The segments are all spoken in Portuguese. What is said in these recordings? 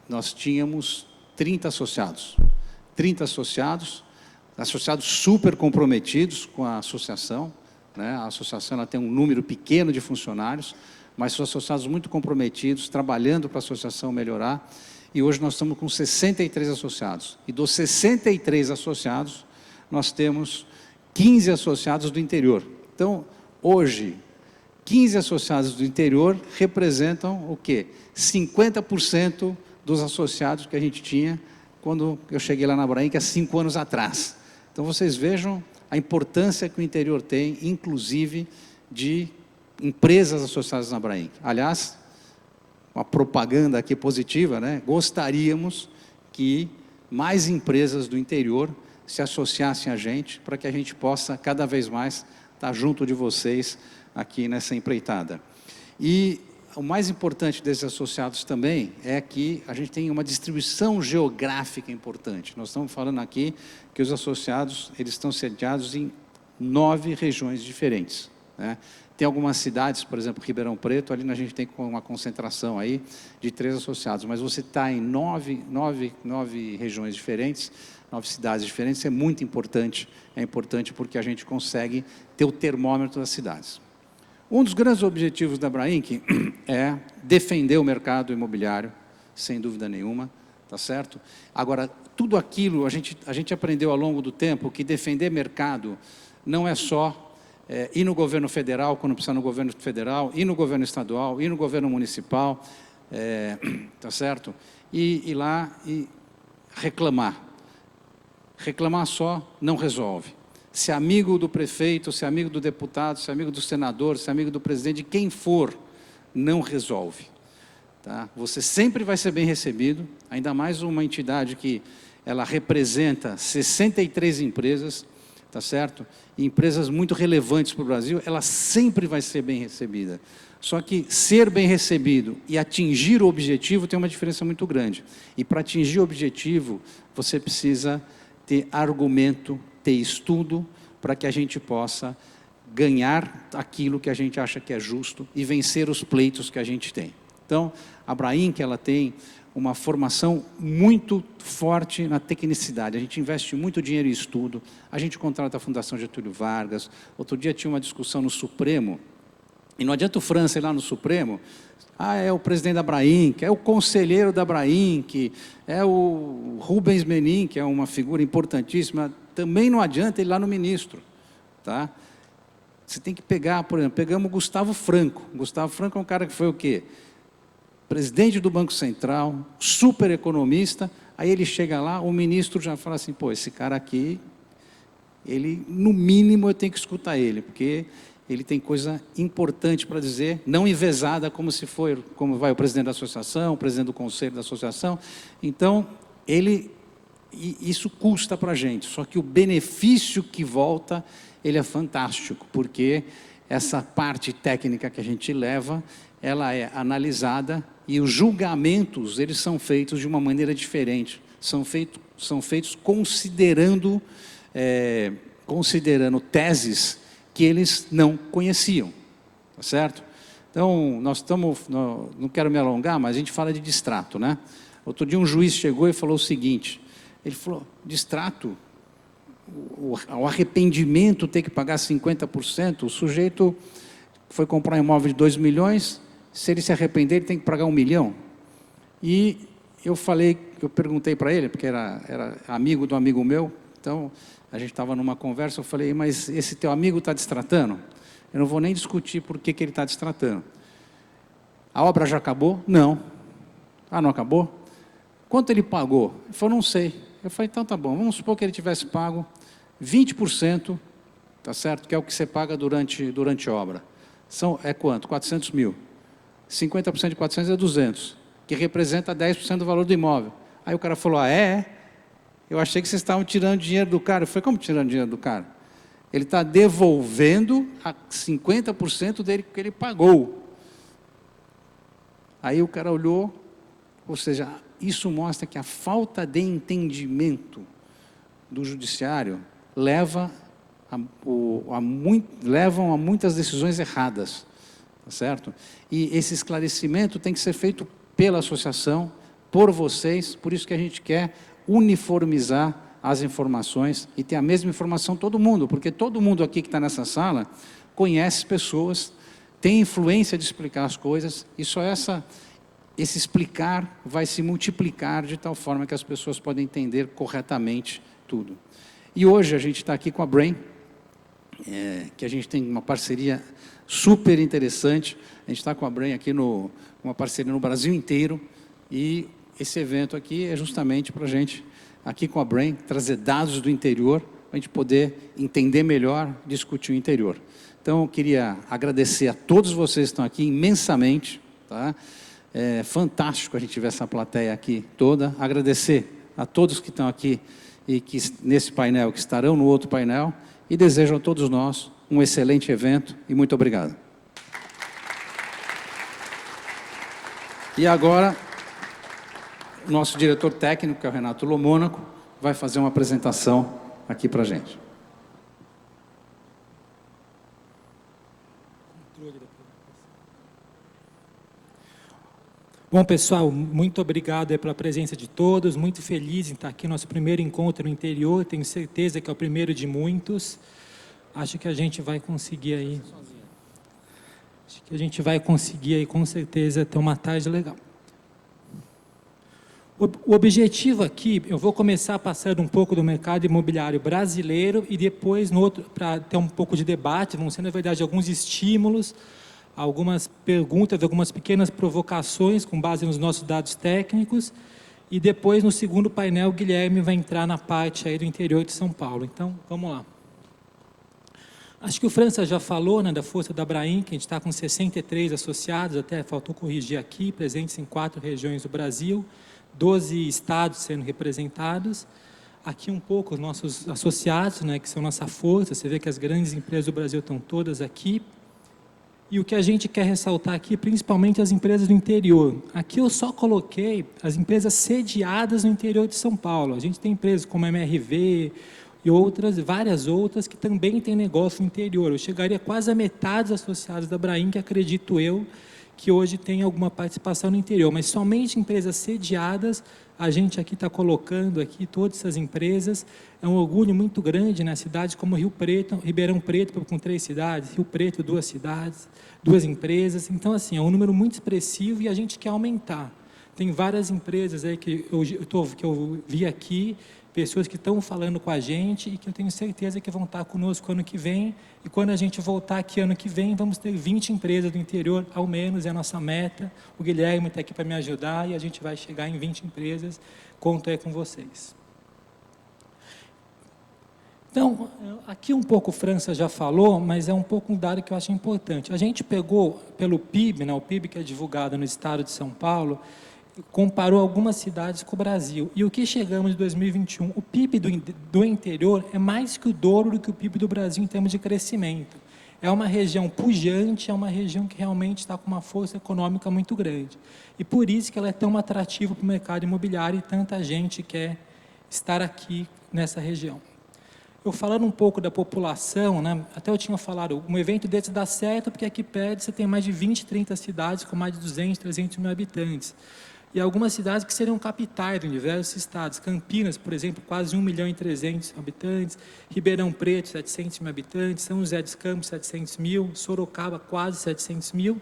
nós tínhamos 30 associados. 30 associados super comprometidos com a associação, né? A associação ela tem um número pequeno de funcionários, mas são associados muito comprometidos, trabalhando para a associação melhorar. E hoje nós estamos com 63 associados. E dos 63 associados, nós temos 15 associados do interior. Então, hoje, 15 associados do interior representam o quê? 50% dos associados que a gente tinha quando eu cheguei lá na Abrainc há 5 anos atrás. Então, vocês vejam a importância que o interior tem, inclusive de empresas associadas na Abrainc. Aliás, uma propaganda aqui positiva, né? Gostaríamos que mais empresas do interior se associassem a gente, para que a gente possa cada vez mais estar junto de vocês aqui nessa empreitada. E o mais importante desses associados também é que a gente tem uma distribuição geográfica importante. Nós estamos falando aqui que os associados eles estão sediados em 9 regiões diferentes, né? Tem algumas cidades, por exemplo, Ribeirão Preto, ali a gente tem uma concentração aí de 3 associados, mas você está em 9 regiões diferentes, 9 cidades diferentes, é muito importante. É importante porque a gente consegue ter o termômetro das cidades. Um dos grandes objetivos da Abrainc é defender o mercado imobiliário, sem dúvida nenhuma, tá certo? Agora, tudo aquilo, a gente aprendeu ao longo do tempo que defender mercado não é só ir no governo federal, quando precisar no governo federal, ir no governo estadual, ir no governo municipal, tá certo? E ir lá e reclamar. Reclamar só não resolve. Se é amigo do prefeito, se é amigo do deputado, se é amigo do senador, se é amigo do presidente, de quem for, não resolve. Tá? Você sempre vai ser bem recebido, ainda mais uma entidade que ela representa 63 empresas, tá certo? E empresas muito relevantes para o Brasil, ela sempre vai ser bem recebida. Só que ser bem recebido e atingir o objetivo tem uma diferença muito grande. E para atingir o objetivo, você precisa ter argumento, ter estudo, para que a gente possa ganhar aquilo que a gente acha que é justo e vencer os pleitos que a gente tem. Então, a Abrainc, ela tem uma formação muito forte na tecnicidade. A gente investe muito dinheiro em estudo, a gente contrata a Fundação Getúlio Vargas. Outro dia tinha uma discussão no Supremo, e não adianta o França ir lá no Supremo, é o presidente da Abrainc, é o conselheiro da Abrainc, é o Rubens Menin, que é uma figura importantíssima, também não adianta ir lá no ministro. Tá? Você tem que pegar, por exemplo, pegamos o Gustavo Franco. Gustavo Franco é um cara que foi o quê? Presidente do Banco Central, super economista, aí ele chega lá, o ministro já fala assim, pô, esse cara aqui, ele, no mínimo, eu tenho que escutar ele, porque ele tem coisa importante para dizer, não envezada como se for, como vai o presidente da associação, o presidente do conselho da associação. Então, isso custa para a gente, só que o benefício que volta, ele é fantástico, porque essa parte técnica que a gente leva, ela é analisada e os julgamentos, eles são feitos de uma maneira diferente, são feitos considerando teses que eles não conheciam, tá certo? Então, nós estamos, não quero me alongar, mas a gente fala de distrato, né? Outro dia um juiz chegou e falou o seguinte, ele falou, distrato, o arrependimento ter que pagar 50%, o sujeito foi comprar um imóvel de 2 milhões, se ele se arrepender, ele tem que pagar 1 milhão. E eu perguntei para ele, porque era amigo do amigo meu, então a gente estava numa conversa, eu falei, mas esse teu amigo está distratando? Eu não vou nem discutir por que ele está distratando. A obra já acabou? Não. Ah, não acabou? Quanto ele pagou? Ele falou, não sei. Eu falei, então tá bom, vamos supor que ele tivesse pago 20%, tá certo? Que é o que você paga durante a obra. É quanto? 400 mil. 50% de 400 é 200, que representa 10% do valor do imóvel. Aí o cara falou, eu achei que vocês estavam tirando dinheiro do cara. Eu falei, como tirando dinheiro do cara? Ele está devolvendo 50% dele que ele pagou. Aí o cara olhou, ou seja, isso mostra que a falta de entendimento do judiciário levam a muitas decisões erradas, tá certo? E esse esclarecimento tem que ser feito pela associação, por vocês, por isso que a gente quer uniformizar as informações e ter a mesma informação todo mundo, porque todo mundo aqui que está nessa sala conhece pessoas, tem influência de explicar as coisas, e só esse explicar vai se multiplicar de tal forma que as pessoas podem entender corretamente tudo. E hoje a gente está aqui com a Brain, que a gente tem uma parceria super interessante. A gente está com a Brain aqui uma parceria no Brasil inteiro, e esse evento aqui é justamente para a gente, aqui com a Brain, trazer dados do interior, para a gente poder entender melhor, discutir o interior. Então, eu queria agradecer a todos vocês que estão aqui imensamente, tá? É fantástico a gente ver essa plateia aqui toda. Agradecer a todos que estão aqui e que nesse painel, que estarão no outro painel, e desejo a todos nós um excelente evento e muito obrigado. E agora, o nosso diretor técnico, que é o Renato Lomônaco, vai fazer uma apresentação aqui para a gente. Bom, pessoal, muito obrigado pela presença de todos, muito feliz em estar aqui no nosso primeiro encontro no interior, tenho certeza que é o primeiro de muitos. Acho que a gente vai conseguir aí, com certeza ter uma tarde legal. O objetivo aqui, eu vou começar passando um pouco do mercado imobiliário brasileiro e depois, para ter um pouco de debate, vão ser, na verdade, alguns estímulos, algumas perguntas, algumas pequenas provocações com base nos nossos dados técnicos, e depois, no segundo painel, o Guilherme vai entrar na parte aí do interior de São Paulo. Então, vamos lá. Acho que o França já falou, né, da força da Brain, que a gente está com 63 associados, até faltou corrigir aqui, presentes em 4 regiões do Brasil, 12 estados sendo representados. Aqui um pouco os nossos associados, né, que são nossa força, você vê que as grandes empresas do Brasil estão todas aqui. E o que a gente quer ressaltar aqui, principalmente as empresas do interior. Aqui eu só coloquei as empresas sediadas no interior de São Paulo. A gente tem empresas como a MRV e outras, várias outras, que também têm negócio no interior. Eu chegaria quase a metade dos associados da Brain, que acredito eu, que hoje tem alguma participação no interior. Mas somente empresas sediadas, a gente aqui está colocando aqui todas essas empresas. É um orgulho muito grande, né? Cidades como Rio Preto, Ribeirão Preto, com 3 cidades, Rio Preto, 2 cidades, 2 empresas. Então, assim, é um número muito expressivo e a gente quer aumentar. Tem várias empresas aí que eu vi aqui, pessoas que estão falando com a gente e que eu tenho certeza que vão estar conosco ano que vem. E quando a gente voltar aqui ano que vem, vamos ter 20 empresas do interior, ao menos, é a nossa meta. O Guilherme está aqui para me ajudar e a gente vai chegar em 20 empresas. Conto aí com vocês. Então, aqui um pouco o França já falou, mas é um pouco um dado que eu acho importante. A gente pegou pelo PIB, né, o PIB que é divulgado no estado de São Paulo, comparou algumas cidades com o Brasil. E o que chegamos em 2021? O PIB do interior é mais que o dobro do que o PIB do Brasil em termos de crescimento. É uma região pujante, é uma região que realmente está com uma força econômica muito grande. E por isso que ela é tão atrativa para o mercado imobiliário e tanta gente quer estar aqui nessa região. Eu falando um pouco da população, né, até eu tinha falado, um evento desse dá certo porque aqui perto você tem mais de 20, 30 cidades com mais de 200, 300 mil habitantes. E algumas cidades que seriam capitais em diversos estados. Campinas, por exemplo, quase 1.300.000 habitantes. Ribeirão Preto, 700 mil habitantes. São José dos Campos, 700 mil. Sorocaba, quase 700 mil.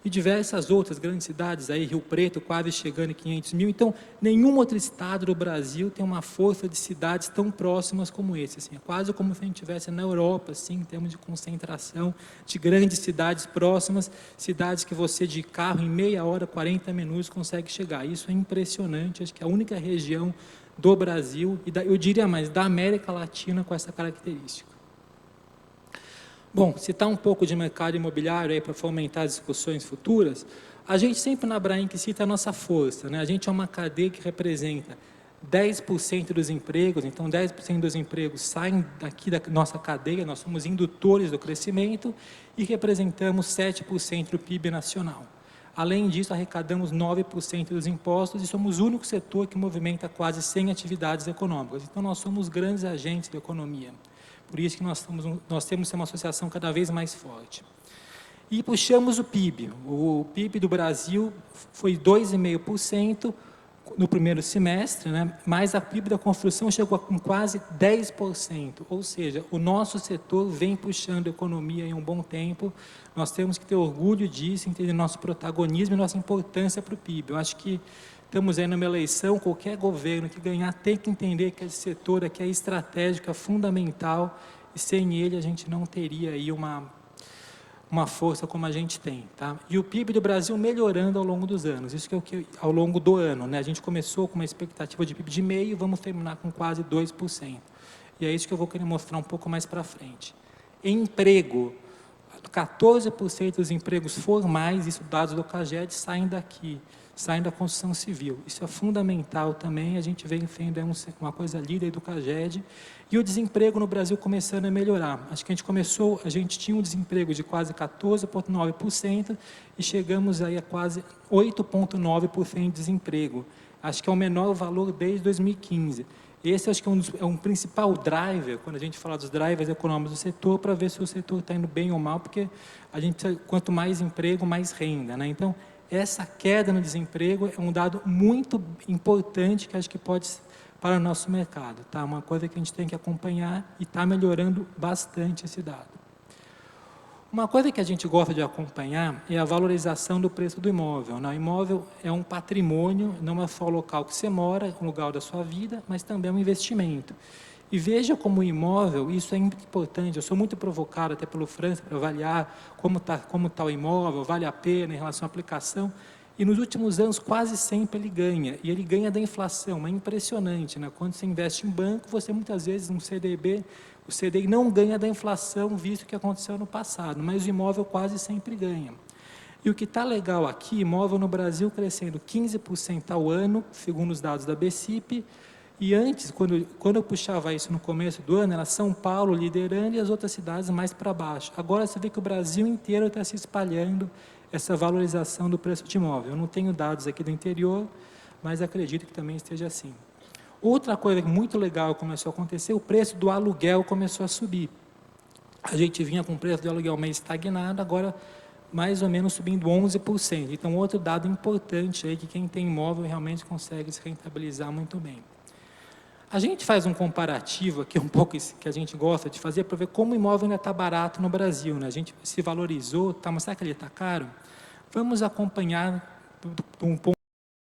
E diversas outras grandes cidades, aí, Rio Preto, quase chegando em 500 mil. Então, nenhum outro estado do Brasil tem uma força de cidades tão próximas como esse. Assim, é quase como se a gente estivesse na Europa, assim, em termos de concentração de grandes cidades próximas, cidades que você de carro em meia hora, 40 minutos consegue chegar. Isso é impressionante, acho que é a única região do Brasil, e eu diria mais, da América Latina com essa característica. Bom, citar um pouco de mercado imobiliário aí para fomentar as discussões futuras, a gente sempre na Brain que cita a nossa força, né? A gente é uma cadeia que representa 10% dos empregos, então 10% dos empregos saem daqui da nossa cadeia, nós somos indutores do crescimento e representamos 7% do PIB nacional. Além disso, arrecadamos 9% dos impostos e somos o único setor que movimenta quase 100 atividades econômicas. Então, nós somos grandes agentes da economia. Por isso que nós temos uma associação cada vez mais forte. E puxamos o PIB. O PIB do Brasil foi 2,5%, no primeiro semestre, né? Mas a PIB da construção chegou com quase 10%, ou seja, o nosso setor vem puxando a economia em um bom tempo. Nós temos que ter orgulho disso, entender nosso protagonismo e nossa importância para o PIB. Eu acho que estamos aí numa eleição, qualquer governo que ganhar tem que entender que esse setor aqui é estratégico, é fundamental, e sem ele a gente não teria aí uma força como a gente tem, tá? E o PIB do Brasil melhorando ao longo dos anos, isso que é o que ao longo do ano, né? A gente começou com uma expectativa de PIB de 0,5%, vamos terminar com quase 2%. E é isso que eu vou querer mostrar um pouco mais para frente. Emprego, 14% dos empregos formais, isso dados do CAGED, saem daqui, saem da construção civil. Isso é fundamental também, a gente vem vendo uma coisa líder do CAGED, e o desemprego no Brasil começando a melhorar. Acho que a gente tinha um desemprego de quase 14,9% e chegamos aí a quase 8,9% de desemprego. Acho que é o menor valor desde 2015. Esse acho que é um principal driver, quando a gente fala dos drivers econômicos do setor, para ver se o setor está indo bem ou mal, porque a gente, quanto mais emprego, mais renda, né? Então, essa queda no desemprego é um dado muito importante que acho que pode para o nosso mercado, tá? Uma coisa que a gente tem que acompanhar e está melhorando bastante esse dado. Uma coisa que a gente gosta de acompanhar é a valorização do preço do imóvel, né? O imóvel é um patrimônio, não é só o local que você mora, o lugar da sua vida, mas também é um investimento. E veja como o imóvel, isso é muito importante, eu sou muito provocado até pelo França para avaliar como tá o imóvel, vale a pena em relação à aplicação, e nos últimos anos quase sempre ele ganha, e ele ganha da inflação, é impressionante, né? Quando você investe em banco, você muitas vezes no CDB, o CDI não ganha da inflação, visto o que aconteceu no passado, mas o imóvel quase sempre ganha. E o que está legal aqui, imóvel no Brasil crescendo 15% ao ano, segundo os dados da BCIP, e antes, quando eu puxava isso no começo do ano, era São Paulo liderando e as outras cidades mais para baixo. Agora você vê que o Brasil inteiro está se espalhando essa valorização do preço de imóvel. Eu não tenho dados aqui do interior, mas acredito que também esteja assim. Outra coisa muito legal que começou a acontecer, o preço do aluguel começou a subir. A gente vinha com o preço do aluguel meio estagnado, agora mais ou menos subindo 11%. Então, outro dado importante aí, que quem tem imóvel realmente consegue se rentabilizar muito bem. A gente faz um comparativo aqui, um pouco que a gente gosta de fazer, para ver como o imóvel ainda está barato no Brasil, né? A gente se valorizou, tá, mas será que ele está caro? Vamos acompanhar um ponto